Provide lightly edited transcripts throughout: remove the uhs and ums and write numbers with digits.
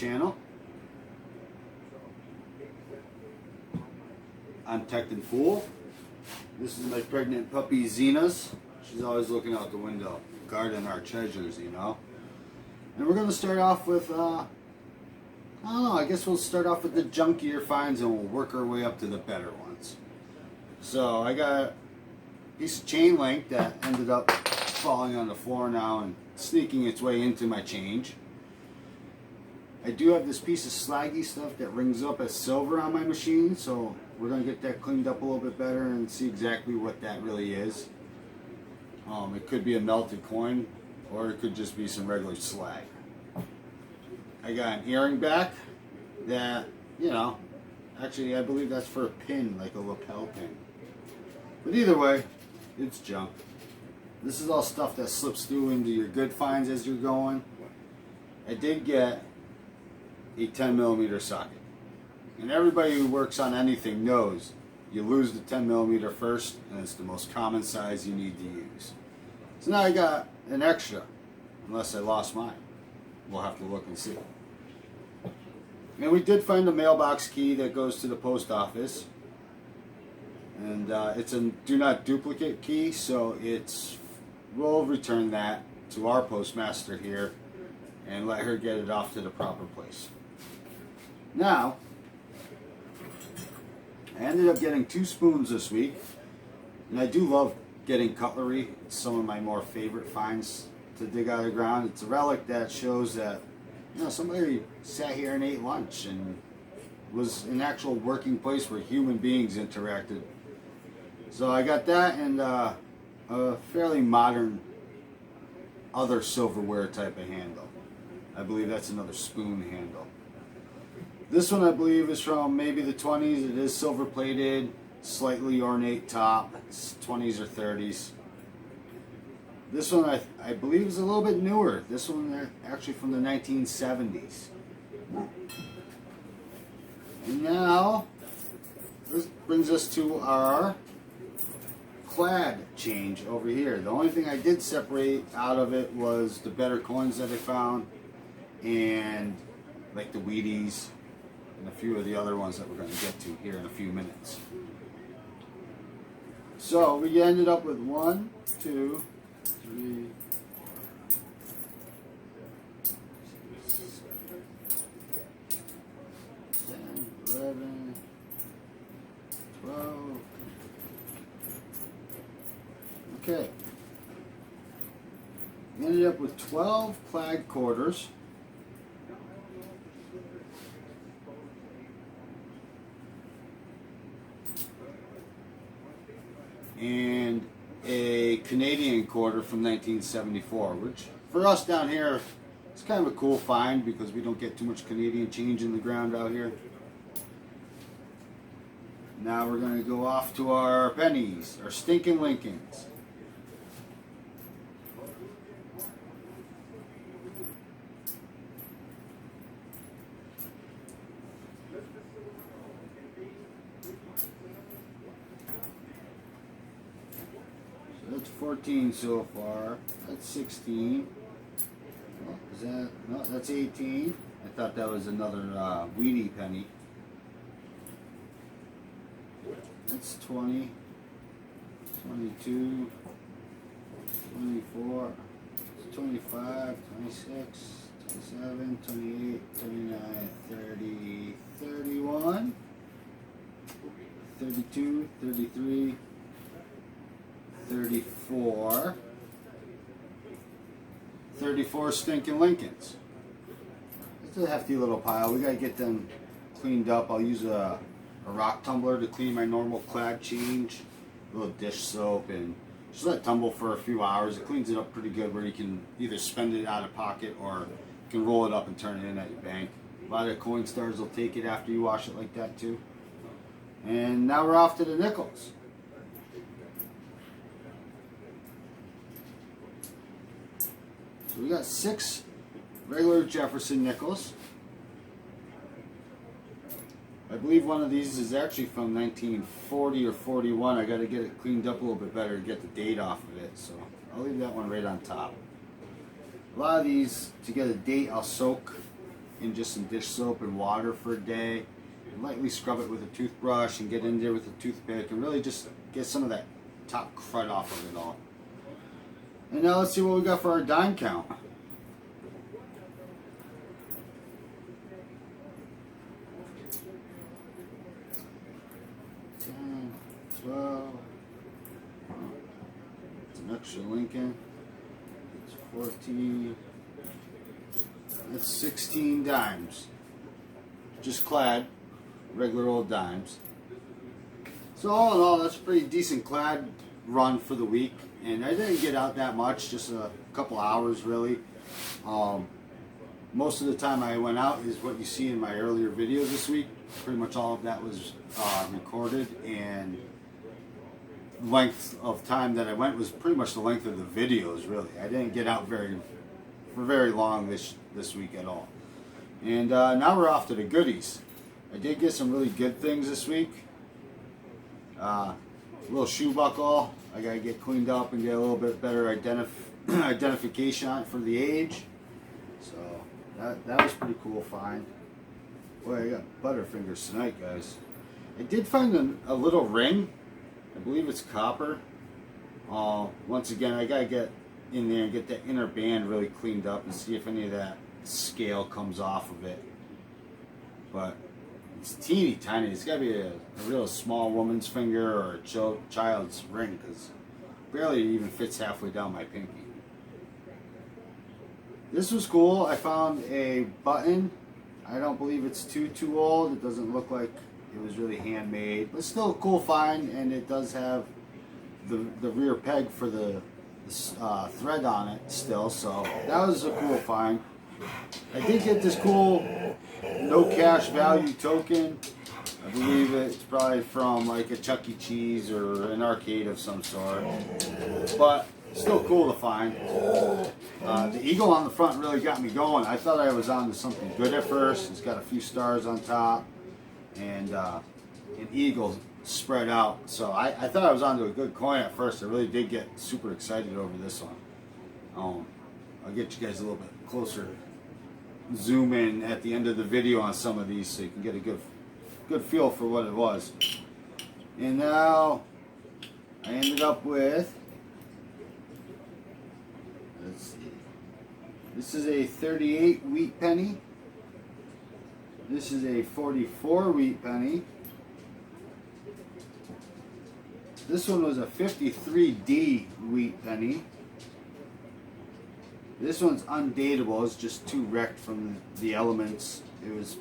channel. I'm Tectinfools. This is my pregnant puppy Zena's. She's always looking out the window, guarding our treasures, you know. And we're going to start off with, I don't know, I guess we'll start off with the junkier finds and we'll work our way up to the better ones. So I got a piece of chain link that ended up falling on the floor now and sneaking its way into my change. I do have this piece of slaggy stuff that rings up as silver on my machine, so we're going to get that cleaned up a little bit better and see exactly what that really is. It could be a melted coin, or it could just be some regular slag. I got an earring back that, you know, actually I believe that's for a pin, like a lapel pin. But either way, it's junk. This is all stuff that slips through into your good finds as you're going. I did get a 10mm socket. And everybody who works on anything knows you lose the 10mm first, and it's the most common size you need to use. So now I got an extra, unless I lost mine. We'll have to look and see. And we did find a mailbox key that goes to the post office. And it's a do not duplicate key, so we'll return that to our postmaster here and let her get it off to the proper place. Now, I ended up getting 2 spoons this week, and I do love getting cutlery. It's some of my more favorite finds to dig out of the ground. It's a relic that shows that, you know, somebody sat here and ate lunch and was an actual working place where human beings interacted. So I got that and a fairly modern other silverware type of handle. I believe that's another spoon handle. This one I believe is from maybe the 20s. It is silver plated, slightly ornate top. It's 20s or 30s. This one I believe is a little bit newer. This one actually from the 1970s. And now this brings us to our clad change over here. The only thing I did separate out of it was the better coins that I found, and like the Wheaties and a few of the other ones that we're going to get to here in a few minutes. So we ended up with 1, 2, 3, 10, 11, 12. Okay. We ended up with 12 plaid quarters. And a Canadian quarter from 1974, which for us down here, it's kind of a cool find because we don't get too much Canadian change in the ground out here. Now we're going to go off to our pennies, our stinking Lincolns. That's 14 so far. That's 16. Oh, is that? No, that's 18. I thought that was another Wheatie penny. That's 20, 22, 24, 25, 26, 27, 28, 29, 30, 31, 32, 33, 34 stinking Lincolns. It's a hefty little pile. We gotta get them cleaned up. I'll use a rock tumbler to clean my normal clad change, a little dish soap, and just let it tumble for a few hours. It cleans it up pretty good where you can either spend it out of pocket or you can roll it up and turn it in at your bank. A lot of coin stars will take it after you wash it like that too. And now we're off to the nickels. So we got 6 regular Jefferson nickels. I believe one of these is actually from 1940 or 41. I got to get it cleaned up a little bit better to get the date off of it. So I'll leave that one right on top. A lot of these, to get a date, I'll soak in just some dish soap and water for a day, and lightly scrub it with a toothbrush and get in there with a toothpick and really just get some of that top crud off of it all. And now let's see what we got for our dime count. 10, 12. It's an extra Lincoln. It's 14. That's 16 dimes. Just clad, regular old dimes. So all in all, that's a pretty decent clad run for the week. And I didn't get out that much, just a couple hours really. Most of the time I went out is what you see in my earlier video this week. Pretty much all of that was recorded, and length of time that I went was pretty much the length of the videos really. I didn't get out for very long this week at all. And now we're off to the goodies. I did get some really good things this week. Little shoe buckle. I gotta get cleaned up and get a little bit better identification on it for the age. So that was pretty cool find. Boy, I got butterfingers tonight, guys. I did find a little ring. I believe it's copper. Once again, I gotta get in there and get that inner band really cleaned up and see if any of that scale comes off of it. But it's teeny tiny. It's gotta be a real small woman's finger or a child's ring, because barely even fits halfway down my pinky. This was cool. I found a button. I don't believe it's too old. It doesn't look like it was really handmade, but still a cool find, and it does have the rear peg for the thread on it still, so that was a cool find. I did get this cool no cash value token. I believe it's probably from like a Chuck E. Cheese or an arcade of some sort, but still cool to find. The eagle on the front really got me going. I thought I was onto something good at first. It's got a few stars on top and an eagle spread out. So I thought I was onto a good coin at first. I really did get super excited over this one. I'll get you guys a little bit closer, zoom in at the end of the video on some of these so you can get a good feel for what it was. And now I ended up with, let's see, this is a 38 wheat penny. This is a 44 wheat penny. This one was a 53D wheat penny. This one's undateable. It's just too wrecked from the elements. It was,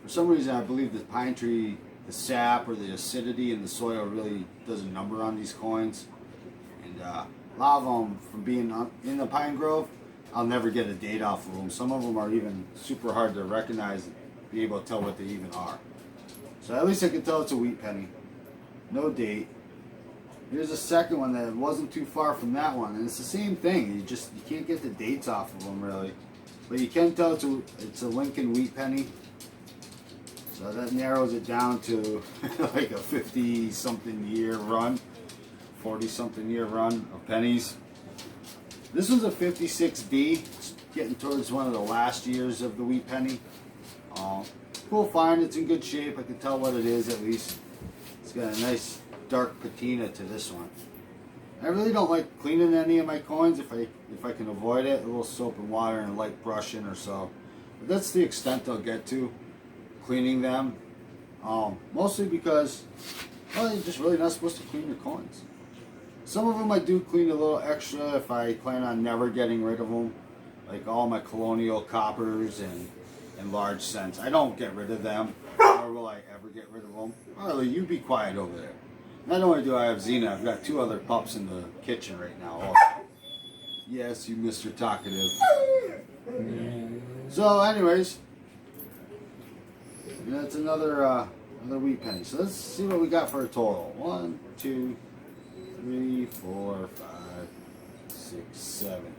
for some reason, I believe the pine tree, the sap or the acidity in the soil really does a number on these coins. And a lot of them, from being in the pine grove, I'll never get a date off of them. Some of them are even super hard to recognize and be able to tell what they even are. So at least I can tell it's a wheat penny. No date. Here's a second one that wasn't too far from that one, and it's the same thing. You can't get the dates off of them really, but you can tell it's a Lincoln wheat penny. So that narrows it down to like a 50-something year run, 40-something year run of pennies. This was a 56D, getting towards one of the last years of the wheat penny. Cool find. It's in good shape. I can tell what it is at least. It's got a nice dark patina to this one. I really don't like cleaning any of my coins if I can avoid it. A little soap and water and light brushing or so. But that's the extent I'll get to cleaning them. Mostly because, well, you're just really not supposed to clean your coins. Some of them I do clean a little extra if I plan on never getting rid of them. Like all my colonial coppers and large cents. I don't get rid of them, nor will I ever get rid of them. Harley, you be quiet over there. Not only do I have Xena, I've got 2 other pups in the kitchen right now also. Yes, you Mr. Talkative. So anyways, that's another wheat penny. So let's see what we got for a total. 1, 2, 3, 4, 5, 6, 7.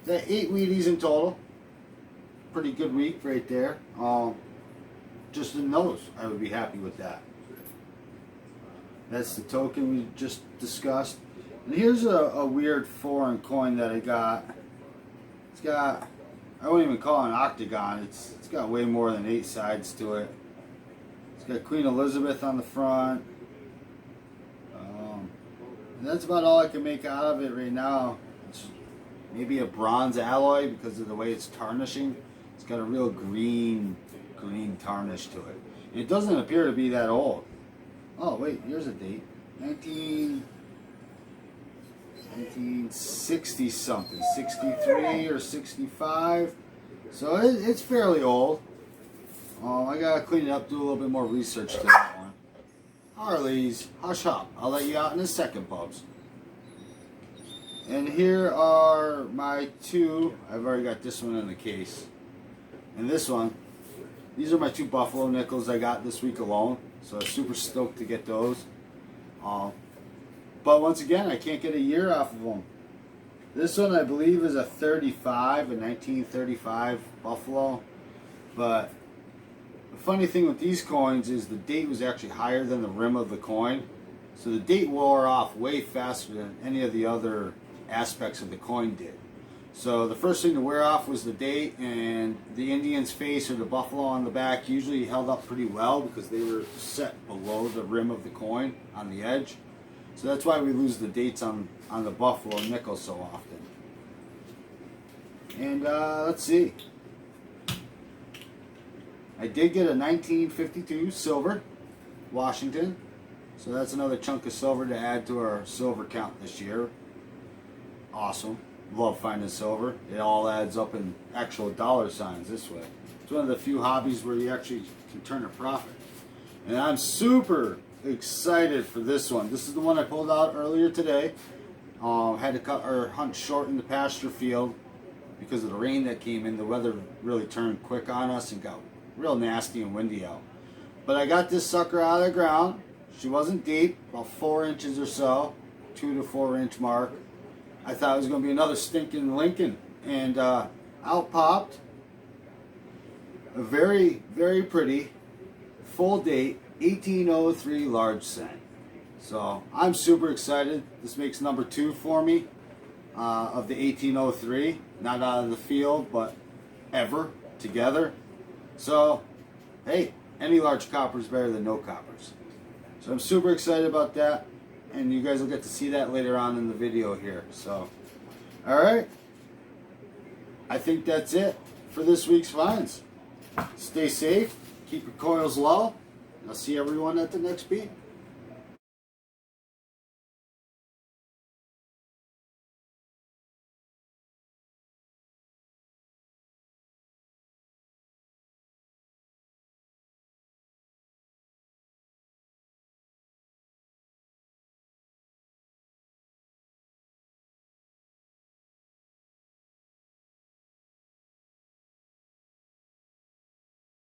That 8 Wheaties in total. Pretty good week right there. Just in those, I would be happy with that. That's the token we just discussed. And here's a weird foreign coin that I got. It's got I wouldn't even call it an octagon. It's got way more than 8 sides to it. It's got Queen Elizabeth on the front. And that's about all I can make out of it right now. It's maybe a bronze alloy because of the way it's tarnishing. It's got a real green tarnish to it. It doesn't appear to be that old. Oh wait, here's a date. 1960 something, 63 or 65. So it's fairly old. I gotta clean it up, do a little bit more research to that one. Harleys, hush up. I'll let you out in a second, Bubs. And here are my 2. I've already got this one in the case. And this one. These are my 2 Buffalo nickels I got this week alone. So I'm super stoked to get those. But once again, I can't get a year off of them. This one I believe is a 1935 Buffalo. But the funny thing with these coins is the date was actually higher than the rim of the coin. So the date wore off way faster than any of the other aspects of the coin did. So the first thing to wear off was the date, and the Indian's face or the buffalo on the back usually held up pretty well because they were set below the rim of the coin on the edge. So that's why we lose the dates on the Buffalo nickel so often. And let's see. I did get a 1952 silver Washington. So that's another chunk of silver to add to our silver count this year. Awesome. Love finding silver. It all adds up in actual dollar signs this way. It's one of the few hobbies where you actually can turn a profit. And I'm super excited for this one. This is the one I pulled out earlier today. Had to cut or hunt short in the pasture field because of the rain that came in. The weather really turned quick on us and got real nasty and windy out. But I got this sucker out of the ground. She wasn't deep, about 4 inches or so, 2 to 4 inch mark. I thought it was going to be another stinking Lincoln, and out popped a very, very pretty full date 1803 large cent. So I'm super excited. This makes number 2 for me of the 1803, not out of the field, but ever together. So hey, any large copper is better than no coppers. So I'm super excited about that, and you guys will get to see that later on in the video here. So, alright, I think that's it for this week's finds. Stay safe, keep your coils low, and I'll see everyone at the next beat.